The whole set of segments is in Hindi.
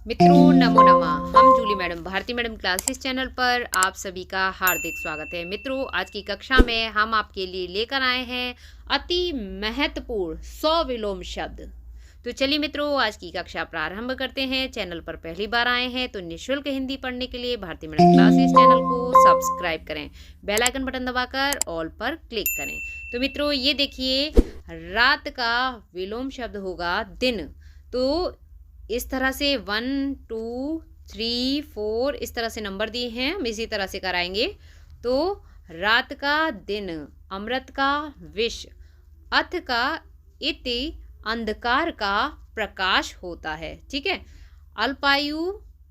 मित्रों नमो नमः। हम Julie madam Bharti madam classes channel पर आप सभी का हार्दिक स्वागत है। मित्रों आज की कक्षा में हम आपके लिए लेकर आए हैं अति महत्वपूर्ण 100 विलोम शब्द। तो चलिए मित्रों आज की कक्षा प्रारंभ करते हैं। चैनल पर पहली बार आए हैं तो निःशुल्क हिंदी पढ़ने के लिए भारती मैडम क्लासेस चैनल को सब्सक्राइब करें, बेल आइकन बटन दबाकर ऑल पर क्लिक करें। तो मित्रों ये देखिए, रात का विलोम शब्द होगा दिन। तो इस तरह से 1 2 3 4 इस तरह से नंबर दिए हैं, हम इसी तरह से कराएंगे। तो रात का दिन, अमृत का विष, अथ का इति, अंधकार का प्रकाश होता है। ठीक है। अल्पायु,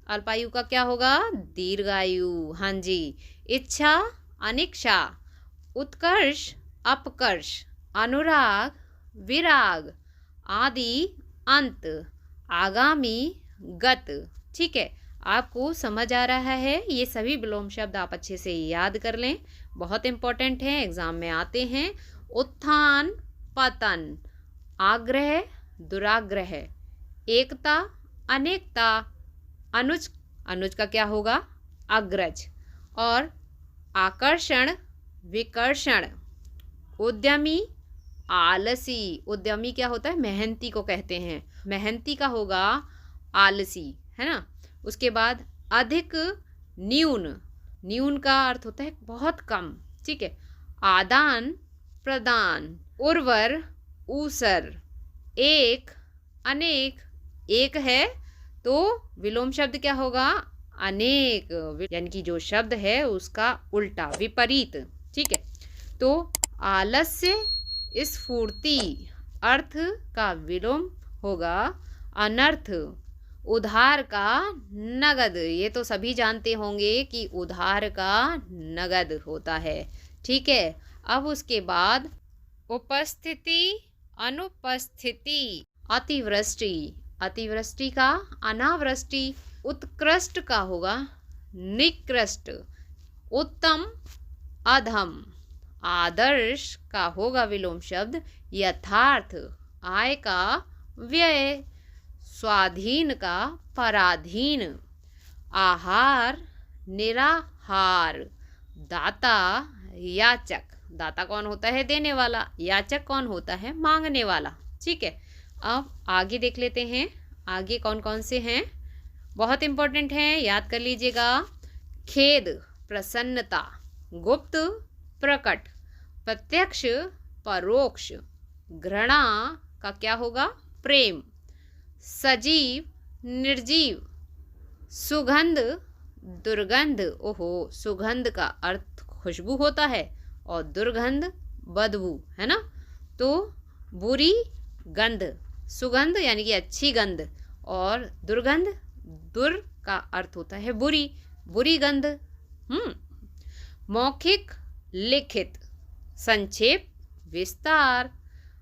अल्पायु का क्या होगा? दीर्घायु। हाँ जी। इच्छा, अनिच्छा, उत्कर्ष, अपकर्ष, अनुराग, विराग, आदि, अंत, आगामी, गत। ठीक है, आपको समझ आ रहा है? ये सभी विलोम शब्द आप अच्छे से याद कर लें, बहुत इंपॉर्टेंट हैं, एग्जाम में आते हैं। उत्थान, पतन, आग्रह, दुराग्रह, एकता, अनेकता, अनुज, अनुज का क्या होगा? अग्रज। और आकर्षण, विकर्षण, उद्यमी, आलसी। उद्यमी क्या होता है? मेहनती को कहते हैं। मेहनती का होगा आलसी, है ना। उसके बाद अधिक, न्यून, न्यून का अर्थ होता है बहुत कम। ठीक है। आदान प्रदान, उर्वर, ऊसर, एक, अनेक, एक है तो विलोम शब्द क्या होगा? अनेक, यानी कि जो शब्द है उसका उल्टा, विपरीत। ठीक है। तो आलस्य, स्फूर्ति, अर्थ का विलोम होगा अनर्थ। उधार का नगद, ये तो सभी जानते होंगे कि उधार का नगद होता है। ठीक है। अब उसके बाद उपस्थिति, अनुपस्थिति, अतिवृष्टि, अतिवृष्टि का अनावृष्टि। उत्कृष्ट का होगा निकृष्ट, उत्तम, अधम। आदर्श का होगा विलोम शब्द यथार्थ, आय का व्यय, स्वाधीन का पराधीन, आहार, निराहार, दाता, याचक। दाता कौन होता है? देने वाला। याचक कौन होता है? मांगने वाला। ठीक है। अब आगे देख लेते हैं, आगे कौन कौन से हैं, बहुत इंपॉर्टेंट हैं, याद कर लीजिएगा। खेद, प्रसन्नता, गुप्त, प्रकट, प्रत्यक्ष, परोक्ष, घृणा का क्या होगा? प्रेम, सजीव, निर्जीव, सुगंध, दुर्गंध। ओहो, सुगंध का अर्थ खुशबू होता है और दुर्गंध बदबू, है ना। तो बुरी गंध, सुगंध यानी कि अच्छी गंध, और दुर्गंध, दुर का अर्थ होता है बुरी, बुरी गंध। मौखिक, लिखित, संक्षेप, विस्तार,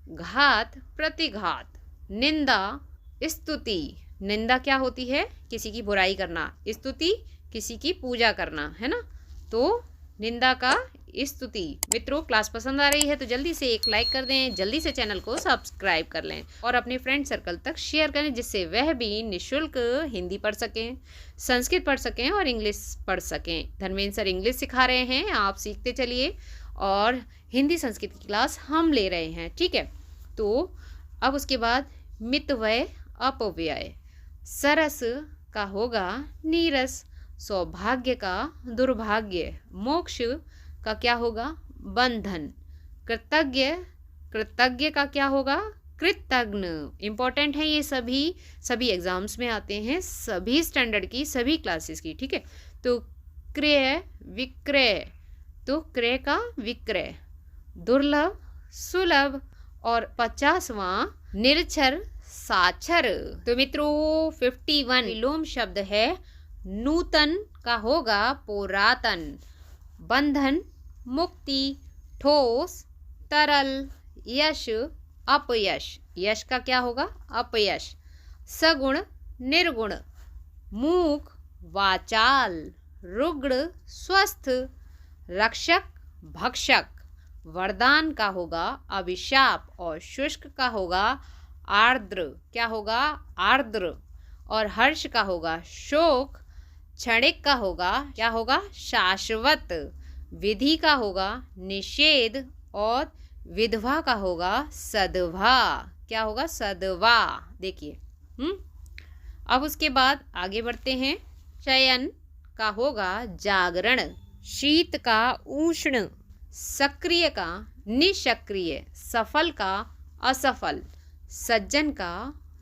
घात, प्रतिघात, निंदा, स्तुति। निंदा क्या होती है? किसी की बुराई करना। स्तुति किसी की पूजा करना, है ना। तो निंदा का स्तुति। मित्रों क्लास पसंद आ रही है तो जल्दी से एक लाइक कर दें, जल्दी से चैनल को सब्सक्राइब कर लें और अपने फ्रेंड सर्कल तक शेयर करें, जिससे वह भी निःशुल्क हिंदी पढ़ सकें, संस्कृत पढ़ सकें और इंग्लिश पढ़ सकें। धर्मेंद्र सर इंग्लिश सिखा रहे हैं, आप सीखते चलिए, और हिंदी संस्कृत की क्लास हम ले रहे हैं। ठीक है। तो अब उसके बाद मितव्यय, अपव्यय। सरस का होगा नीरस, सौभाग्य का दुर्भाग्य, मोक्ष का क्या होगा? बंधन, कृतज्ञ, कृतज्ञ का क्या होगा? कृतज्ञ। इंपॉर्टेंट है ये सभी एग्जाम्स में आते हैं, सभी स्टैंडर्ड की, सभी क्लासेस की। ठीक है। तो क्रय, विक्रय, तो क्रय का विक्रय, दुर्लभ, सुलभ, और 50वां निरक्षर, साक्षर। तो मित्रों 51 विलोम शब्द है। नूतन का होगा पुरातन, बंधन, मुक्ति, ठोस, तरल, यश, अपयश। यश का क्या होगा? अपयश। सगुण, निर्गुण, मूक, वाचाल, रुग्ण, स्वस्थ, रक्षक, भक्षक। वरदान का होगा अभिशाप, और शुष्क का होगा आर्द्र। क्या होगा? आर्द्र। और हर्ष का होगा शोक, क्षणिक का होगा क्या होगा शाश्वत, विधि का होगा निषेध और विधवा का होगा सदवा। क्या होगा सदवा। देखिए अब उसके बाद आगे बढ़ते हैं। शयन का होगा जागरण, शीत का उष्ण, सक्रिय का निष्क्रिय, सफल का असफल, सज्जन का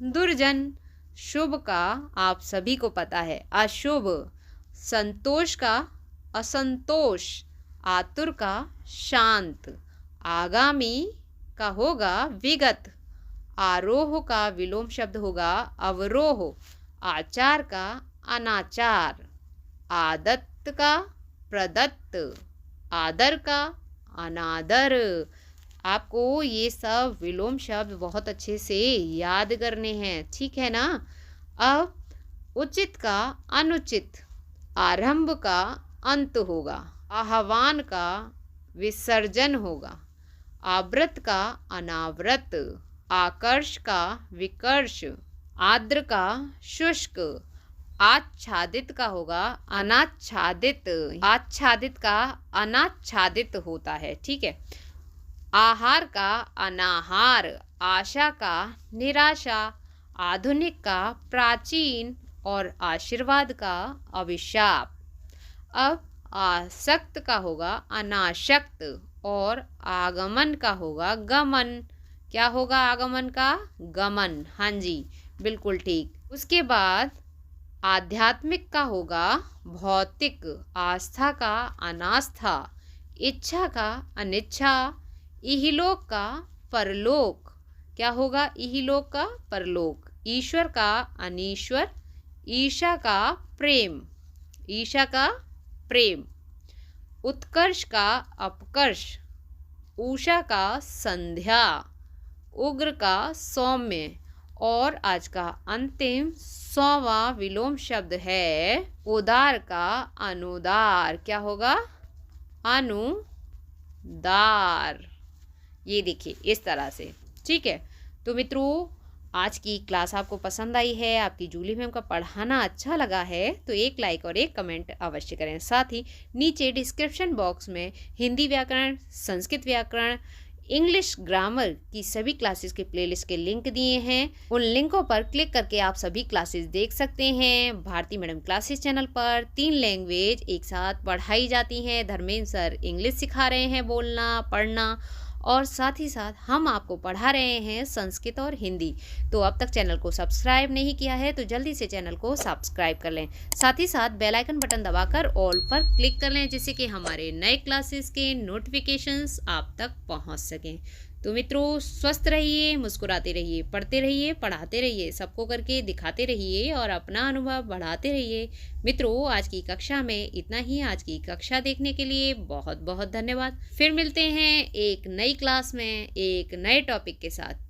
दुर्जन, शुभ का आप सभी को पता है अशुभ, संतोष का असंतोष, आतुर का शांत, आगामी का होगा विगत, आरोह का विलोम शब्द होगा अवरोह, आचार का अनाचार, आदत्त का प्रदत्त, आदर का अनादर। आपको ये सब विलोम शब्द बहुत अच्छे से याद करने हैं, ठीक है ना। अब उचित का अनुचित, आरंभ का अंत होगा, आह्वान का विसर्जन होगा, आवृत का अनावृत, आकर्ष का विकर्ष, आर्द्र का शुष्क, आच्छादित का होगा अनाच्छादित, आच्छादित का अनाच्छादित होता है, ठीक है। आहार का अनाहार, आशा का निराशा, आधुनिक का प्राचीन और आशीर्वाद का अभिशाप। अब आसक्त का होगा अनासक्त और आगमन का होगा गमन। क्या होगा आगमन का गमन। हाँ जी बिल्कुल ठीक। उसके बाद आध्यात्मिक का होगा भौतिक, आस्था का अनास्था, इच्छा का अनिच्छा, इहलोक का परलोक। क्या होगा इहलोक का परलोक, ईश्वर का अनीश्वर, ईशा का प्रेम, ईशा का प्रेम, उत्कर्ष का अपकर्ष, उषा का संध्या, उग्र का सौम्य और आज का अंतिम 100वां विलोम शब्द है उदार का अनुदार। क्या होगा अनुदार। ये देखिए इस तरह से, ठीक है। तो मित्रों आज की क्लास आपको पसंद आई है, आपकी जूली मैम का पढ़ाना अच्छा लगा है तो एक लाइक और एक कमेंट अवश्य करें। साथ ही नीचे डिस्क्रिप्शन बॉक्स में हिंदी व्याकरण, संस्कृत व्याकरण, इंग्लिश ग्रामर की सभी क्लासेस के प्लेलिस्ट के लिंक दिए हैं। उन लिंकों पर क्लिक करके आप सभी क्लासेस देख सकते हैं। भारती मैडम क्लासेस चैनल पर 3 लैंग्वेज एक साथ पढ़ाई जाती हैं। धर्मेंद्र सर इंग्लिश सिखा रहे हैं बोलना पढ़ना, और साथ ही साथ हम आपको पढ़ा रहे हैं संस्कृत और हिंदी। तो अब तक चैनल को सब्सक्राइब नहीं किया है तो जल्दी से चैनल को सब्सक्राइब कर लें। साथ ही साथ बेल आइकन बटन दबाकर ऑल पर क्लिक कर लें जिससे कि हमारे नए क्लासेस के नोटिफिकेशंस आप तक पहुंच सकें। तो मित्रों स्वस्थ रहिए, मुस्कुराते रहिए, पढ़ते रहिए, पढ़ाते रहिए, सबको करके दिखाते रहिए और अपना अनुभव बढ़ाते रहिए। मित्रों आज की कक्षा में इतना ही। आज की कक्षा देखने के लिए बहुत बहुत धन्यवाद। फिर मिलते हैं एक नई क्लास में एक नए टॉपिक के साथ।